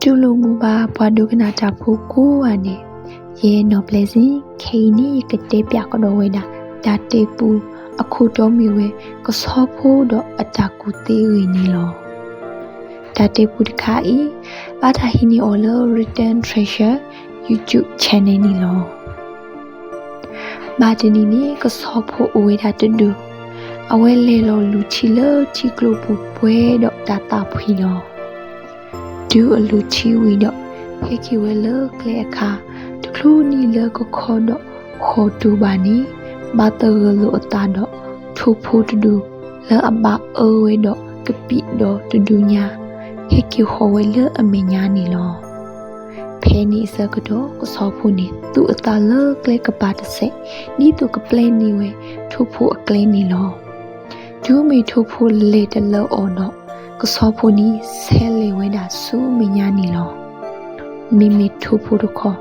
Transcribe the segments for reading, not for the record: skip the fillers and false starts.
တူလုံးမူပါဘွားဒုကနာတာဖို့ကိုဝါနေရဲနော်ပလက်စင်ခိနီကတဲ့ပြကတော့ဝဲတာဒါတေပူအခုတော့မီဝဲကစောဖို့တော့အတာကူသေးဝင်းနေလောဒါတေပူတခါဤဘာသာဟီနီအော်လော Return Treasure YouTube channel နီလောမာတနီနီကစောဖို့အဝဲတာတူအဝဲလေလောလူချီလောချီကလိုပူပွဲတော့ဒါတာဖွီလောဒူအလူချီဝီတော့ဟေကီဝဲလောကလေအခါတကလူနီလောကခေါ်တော့ခေါ်တူပါနီဘာတရလိုအတာတော့ထူဖို့တူလောအဘအဝဲတော့ကပိတော့တူညာဟေကီဟောဝဲလောအမညာနီလောဖဲနီစကတော့ကစောဖို့နီသူအတာလောကလေကပါတဆက်နီသူကပလဲနီဝဲထူဖို့အကလဲနီလောဒူမီထူဖို့လေတလောအော်တော့ကစောဖို့နီဆဲလေဝဲတာစူးမညာနီလောမိမိထူဖို့တော့ခေါ်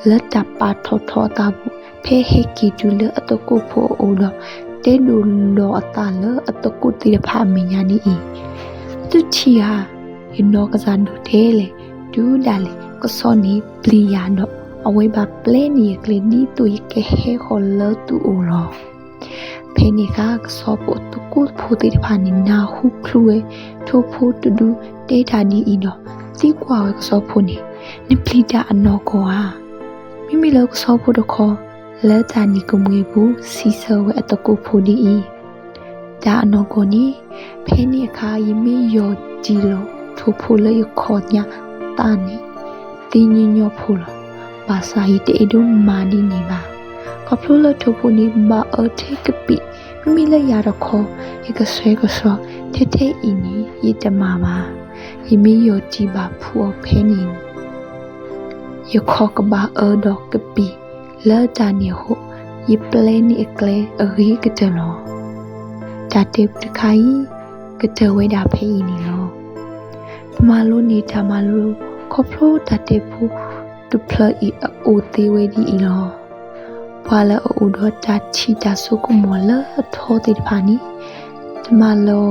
လက်တပါထောထောတာဘူးဖဲဟေကီတူလအတကုဖို့အိုတော့တဲလူလောအတာလအတကုတိဖာမညာနီဤသူချီဟာယနောကစားတို့တဲလေဒူဒါလေကစောနီပလီယာတော့အဝဲပါပလဲနီကလေးနီတူရကဟဲခေါ်လောတူအိုလောဖဲနီကစောဖို့တကုဖို့တိဖာနီနာဟုခလူဲထို့ဖို့တူတေးတာနီဤတော့စီကွာဝဲကစောဖို့နီနိပလီတာအနော်ကောဟာမိမိလောကစောဖို့တော့ခေါ်လဲတာနီကမွေဘူးစီဆောဝဲအတကုဖို့ဒီဤဒါအနော်ကောနီဖဲနီအခါယမီယောဂျီလောထို့ဖို့လေခေါ်ညာတာနီတင်းညညောဖို့လောဘာသာဟီတေဒုမာနီနီပါကဖလိုလထို့ဖို့နီဘာအထေကပိမိမိလေရတော့ခေါ်ဧကဆွဲကဆောထေထေဤနီယတမပါယမီယောဂျီပါဖူဖဲနီယခောကဘာတော့ကပိလာတာနီဟုယပလဲနီအကလေအရီကတလောဒါတေပခိုင်ကတဝဲတာဖဲဤနီလောမလိုနေတာမလိုခေါဖလိုဒါတေဖူတူဖလဤအိုသေးဝဲဒီဤလောဘာလာအိုတော့တာချီတာဆုကမောလာထောတေဖာနီမလို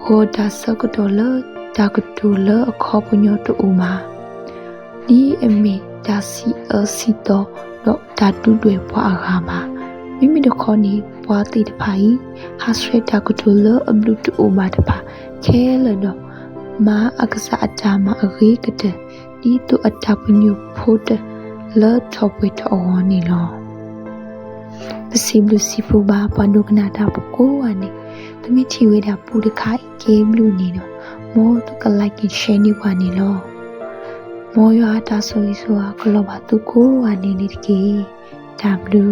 ဟိုဒါစကတော်လာဒါကတူလာခေါပညောတူမာဒီအမီဒါစီအစီတော့ဒါတူတွေပွားအခါမှာမိမိတို့ခေါ်နေပွားတိတဖိုင်ဟာစရတာကတူလာအဘလူတူမာတပါခဲလတော့မာအကစားအတာမှာအရေးကတဲ့ဒီတူအတာပညုဖို့တဲ့လောထောပွေတော်နေလောပစီဘလူစီပူပါပန္ဒုကနာတာပကိုဝနေတမိချီဝေတာပူတခိုင်ကေဘလူနေတော့မောတကလိုက်ကရှယ်နေပါနေလောမောရတာဆိုကလောပါသူကိုဝနေနေတကေ W